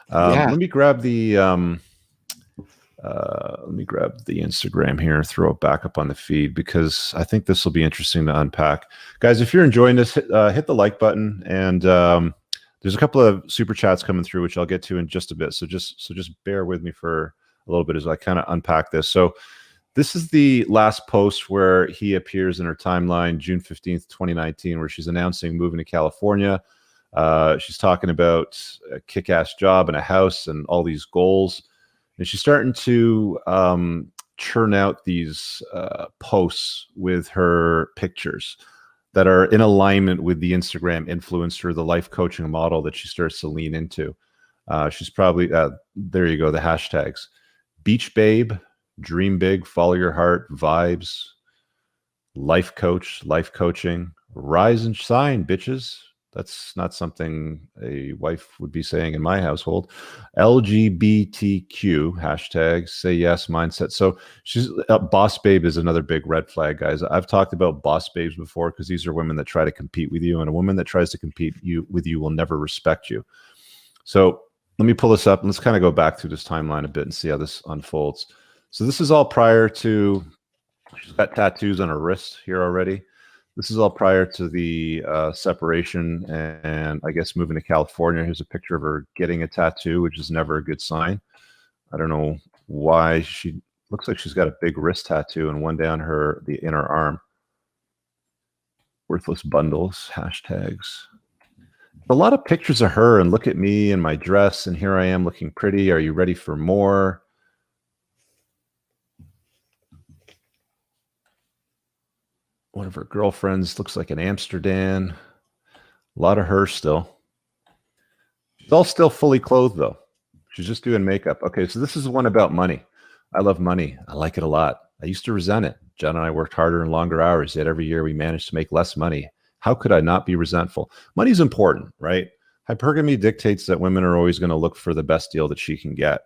Yeah. Let me grab the Instagram here and throw it back up on the feed because I think this will be interesting to unpack. Guys, if you're enjoying this, hit the like button, and there's a couple of super chats coming through, which I'll get to in just a bit. So just bear with me for a little bit as I kind of unpack this. So this is the last post where he appears in her timeline, June 15th, 2019, where she's announcing moving to California. She's talking about a kick-ass job and a house and all these goals. And she's starting to churn out these posts with her pictures that are in alignment with the Instagram influencer, the life coaching model that she starts to lean into. She's probably, there you go, the hashtags. Beach babe, dream big, follow your heart, vibes, life coach, life coaching, rise and shine, bitches. That's not something a wife would be saying in my household. LGBTQ hashtag say yes mindset. So she's boss babe is another big red flag, guys. I've talked about boss babes before because these are women that try to compete with you, and a woman that tries to compete with you will never respect you. So let me pull this up and let's kind of go back through this timeline a bit and see how this unfolds. So this is all prior to, she's got tattoos on her wrist here already. This is all prior to the separation and I guess moving to California. Here's a picture of her getting a tattoo, which is never a good sign. I don't know why. She looks like she's got a big wrist tattoo and one down the inner arm. Worthless bundles, hashtags. A lot of pictures of her and look at me and my dress and here I am looking pretty. Are you ready for more? One of her girlfriends looks like an Amsterdam. A lot of her still. She's all still fully clothed though. She's just doing makeup. Okay, so this is one about money. I love money. I like it a lot. I used to resent it. John and I worked harder and longer hours, yet every year we managed to make less money. How could I not be resentful? Money's important, right? Hypergamy dictates that women are always going to look for the best deal that she can get.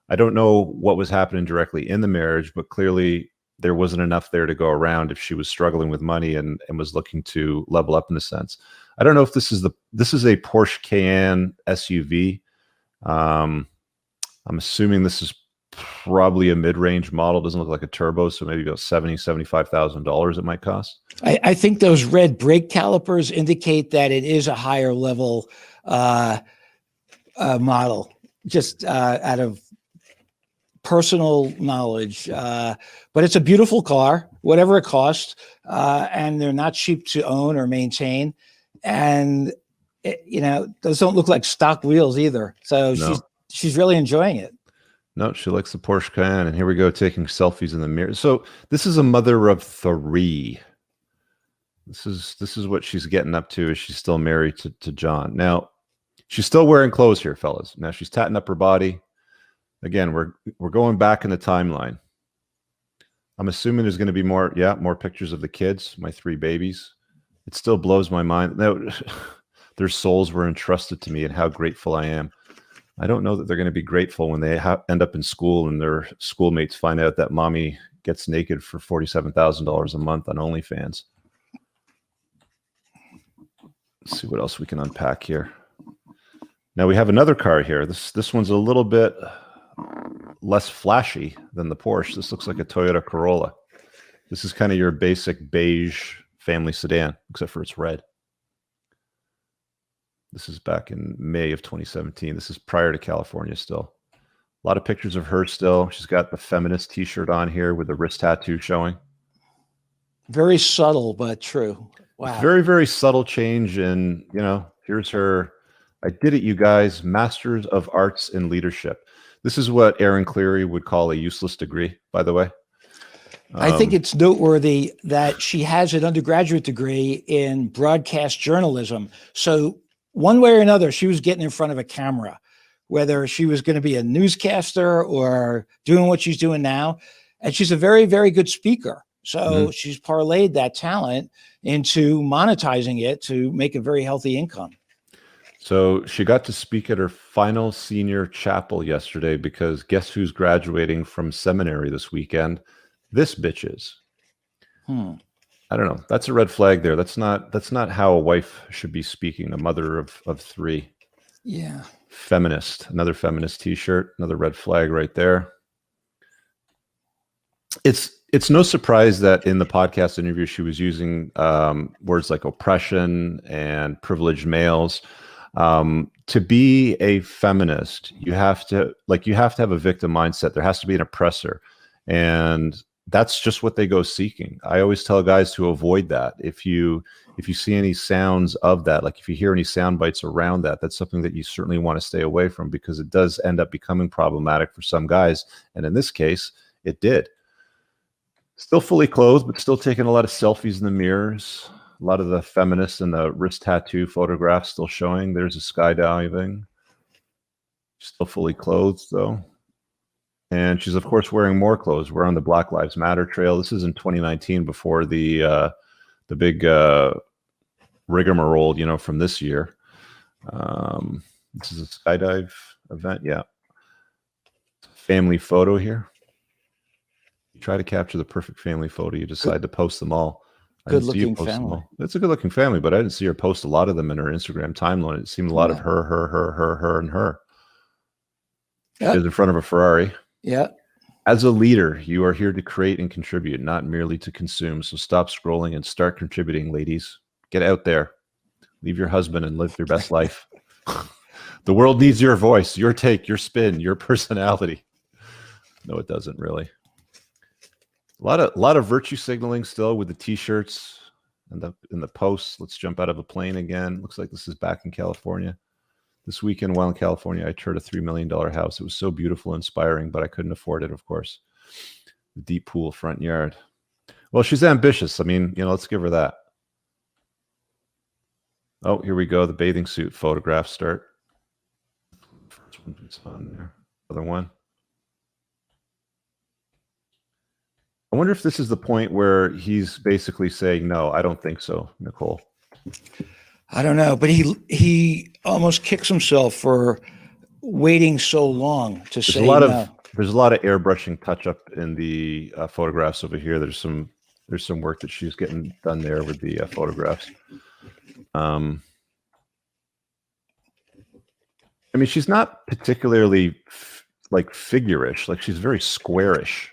I don't know what was happening directly in the marriage, but clearly there wasn't enough there to go around if she was struggling with money and was looking to level up in a sense. I don't know if this is a Porsche Cayenne SUV. I'm assuming this is probably a mid-range model. Doesn't look like a turbo, so maybe about $75,000 it might cost. I think those red brake calipers indicate that it is a higher level model, just out of personal knowledge. But it's a beautiful car, whatever it costs, and they're not cheap to own or maintain. And those don't look like stock wheels either. So no. She's really enjoying it. No, she likes the Porsche Cayenne. And here we go, taking selfies in the mirror. So this is a mother of three. This is what she's getting up to as she's still married to John. Now, she's still wearing clothes here, fellas. Now she's tatting up her body. Again, we're going back in the timeline. I'm assuming there's going to be more pictures of the kids, my three babies. It still blows my mind. Their souls were entrusted to me and how grateful I am. I don't know that they're going to be grateful when they end up in school and their schoolmates find out that mommy gets naked for $47,000 a month on OnlyFans. Let's see what else we can unpack here. Now we have another car here. This one's a little bit less flashy than the Porsche. This looks like a Toyota Corolla. This is kind of your basic beige family sedan, except for it's red. This is back in May of 2017. This is prior to California still. A lot of pictures of her still. She's got the feminist t-shirt on here with the wrist tattoo showing. Very subtle, but true. Wow. Very, very subtle change. And, here's her. I did it, you guys. Masters of Arts in Leadership. This is what Aaron Cleary would call a useless degree, by the way. I think it's noteworthy that she has an undergraduate degree in broadcast journalism. So one way or another, she was getting in front of a camera, whether she was going to be a newscaster or doing what she's doing now. And she's a very, very good speaker. So she's parlayed that talent into monetizing it to make a very healthy income. So she got to speak at her final senior chapel yesterday because guess who's graduating from seminary this weekend? This bitch is. I don't know. That's a red flag there. That's not how a wife should be speaking, a mother of three. Yeah. Feminist, another feminist t-shirt, another red flag right there. It's no surprise that in the podcast interview she was using words like oppression and privileged males. To be a feminist, you have to have a victim mindset. There has to be an oppressor, and that's just what they go seeking. I always tell guys to avoid that. If you see any sounds of that, like if you hear any sound bites around that, that's something that you certainly want to stay away from, because it does end up becoming problematic for some guys, and in this case, it did. Still fully clothed, but still taking a lot of selfies in the mirrors. A lot of the feminists and the wrist tattoo photographs still showing. There's a skydiving. Still fully clothed, though. And she's, of course, wearing more clothes. We're on the Black Lives Matter trail. This is in 2019, before the big rigmarole, from this year. This is a skydive event. Yeah. Family photo here. You try to capture the perfect family photo. You decide to post them all. Good-looking family. It's a good-looking family, but I didn't see her post a lot of them in her Instagram timeline. It seemed a lot of her, and her. Yep. She is in front of a Ferrari. Yeah. As a leader, you are here to create and contribute, not merely to consume. So stop scrolling and start contributing, ladies. Get out there. Leave your husband and live your best life. The world needs your voice, your take, your spin, your personality. No, it doesn't really. A lot of virtue signaling still with the t-shirts and the posts. Let's jump out of a plane again. Looks like this is back in California. This weekend while in California, I toured a $3 million house. It was so beautiful, inspiring, but I couldn't afford it, of course. The deep pool front yard. Well, she's ambitious. I mean, let's give her that. Oh, here we go. The bathing suit photograph start. First one's on there. Other one. I wonder if this is the point where he's basically saying, no, I don't think so, Nikole. I don't know, but he almost kicks himself for waiting so long to say no. There's a lot of airbrushing touch up in the photographs over here. There's some work that she's getting done there with the photographs. I mean, she's not particularly figure-ish. Like, she's very squarish.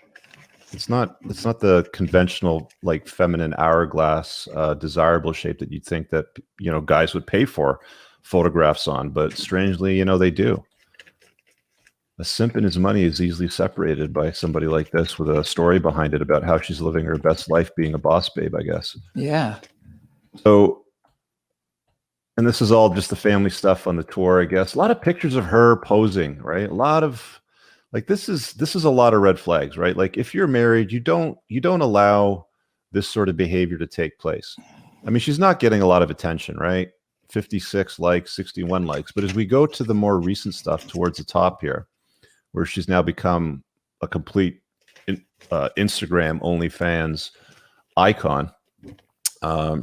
It's not the conventional feminine hourglass desirable shape that you'd think that guys would pay for photographs on, but strangely they do. A simp and his money is easily separated by somebody like this with a story behind it about how she's living her best life being a boss babe, I guess. Yeah. So, and this is all just the family stuff on the tour, I guess. A lot of pictures of her posing, right? A lot of this is a lot of red flags, right? Like, if you're married, you don't allow this sort of behavior to take place. I mean, she's not getting a lot of attention, right? 56 likes, 61 likes. But as we go to the more recent stuff towards the top here, where she's now become a complete Instagram OnlyFans icon.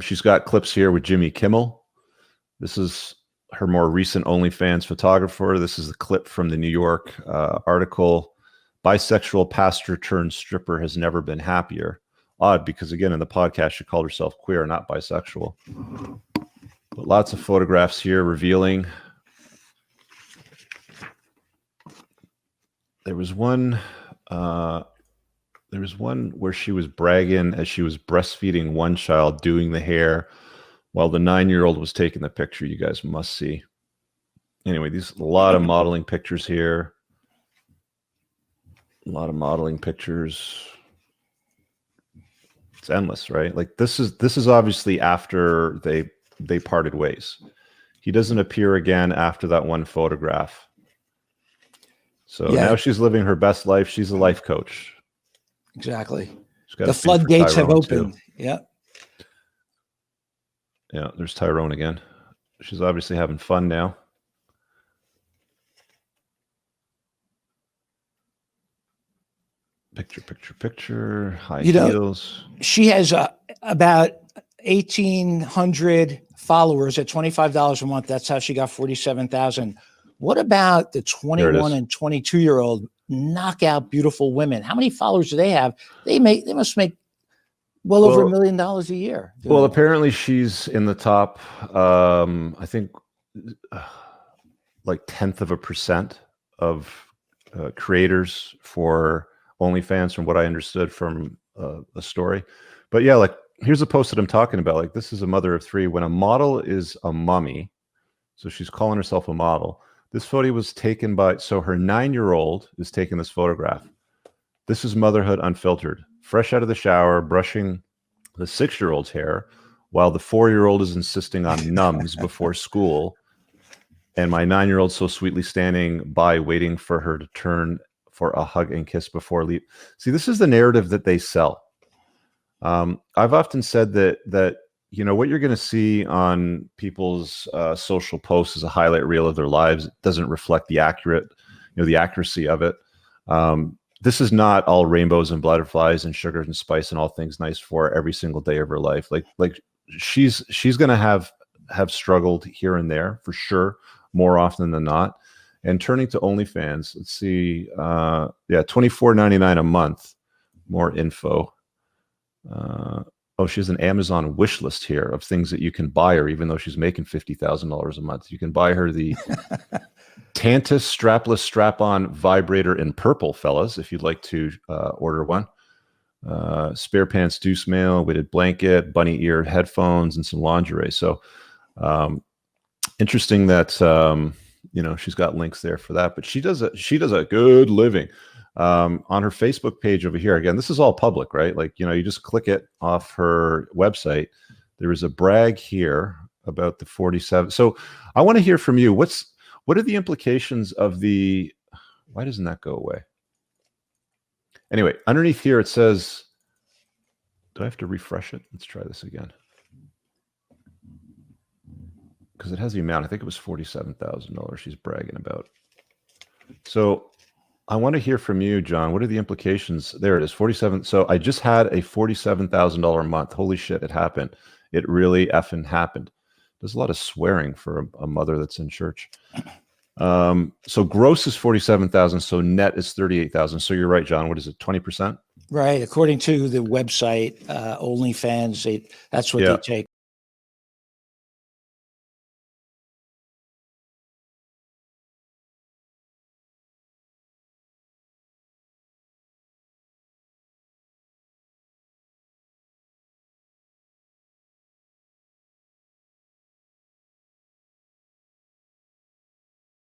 She's got clips here with Jimmy Kimmel. This is her more recent OnlyFans photographer. This is the clip from the New York article. Bisexual pastor turned stripper has never been happier. Odd, because again, in the podcast, she called herself queer, not bisexual. But lots of photographs here revealing. There was one where she was bragging as she was breastfeeding one child, doing the hair, while the 9-year-old was taking the picture. You guys must see. Anyway, a lot of modeling pictures here. A lot of modeling pictures. It's endless, right? Like, this is obviously after they parted ways. He doesn't appear again after that one photograph. So now she's living her best life. She's a life coach. Exactly. The floodgates have opened. Too. Yeah. Yeah, there's Tyrone again. She's obviously having fun now. Picture. High heels. She has about 1,800 followers at $25 a month. That's how she got 47,000. What about the 21 and 22-year-old knockout beautiful women? How many followers do they have? They must make over $1 million a year. Well, apparently she's in the top, I think, like 0.1% of creators for OnlyFans, from what I understood from a story. But yeah, like here's a post that I'm talking about. Like, this is a mother of 3. When a model is a mummy, so she's calling herself a model. This photo was taken by, so her 9-year-old is taking this photograph. This is motherhood unfiltered, fresh out of the shower, brushing the 6-year-old's hair, while the 4-year-old is insisting on Nums before school. And my 9-year-old so sweetly standing by, waiting for her to turn for a hug and kiss before leave. See, this is the narrative that they sell. I've often said that you know, what you're going to see on people's social posts is a highlight reel of their lives. It doesn't reflect the accuracy of it. This is not all rainbows and butterflies and sugars and spice and all things nice for every single day of her life. Like she's going to have struggled here and there for sure, more often than not. And turning to OnlyFans, let's see, yeah, $24.99 a month. More info. Oh, she has an Amazon wish list here of things that you can buy her, even though she's making $50,000 a month. You can buy her the Tantus strapless strap-on vibrator in purple, fellas, if you'd like to order one. Spare pants, deuce mail, weighted blanket, bunny ear headphones, and some lingerie. So interesting that you know, she's got links there for that. But she does a good living. On her Facebook page over here, again, this is all public, right? Like, you know, you just click it off her website. There is a brag here about the 47. So I want to hear from you. What are the implications of the, why doesn't that go away? Anyway, underneath here, it says, do I have to refresh it? Let's try this again. Because it has the amount. I think it was $47,000 she's bragging about. So I want to hear from you, John. What are the implications? There it is, 47. So I just had a $47,000 a month. Holy shit, it happened. It really effing happened. There's a lot of swearing for a mother that's in church. So gross is 47,000. So net is 38,000. So you're right, John. What is it? 20%? Right. According to the website, OnlyFans, that's what they take.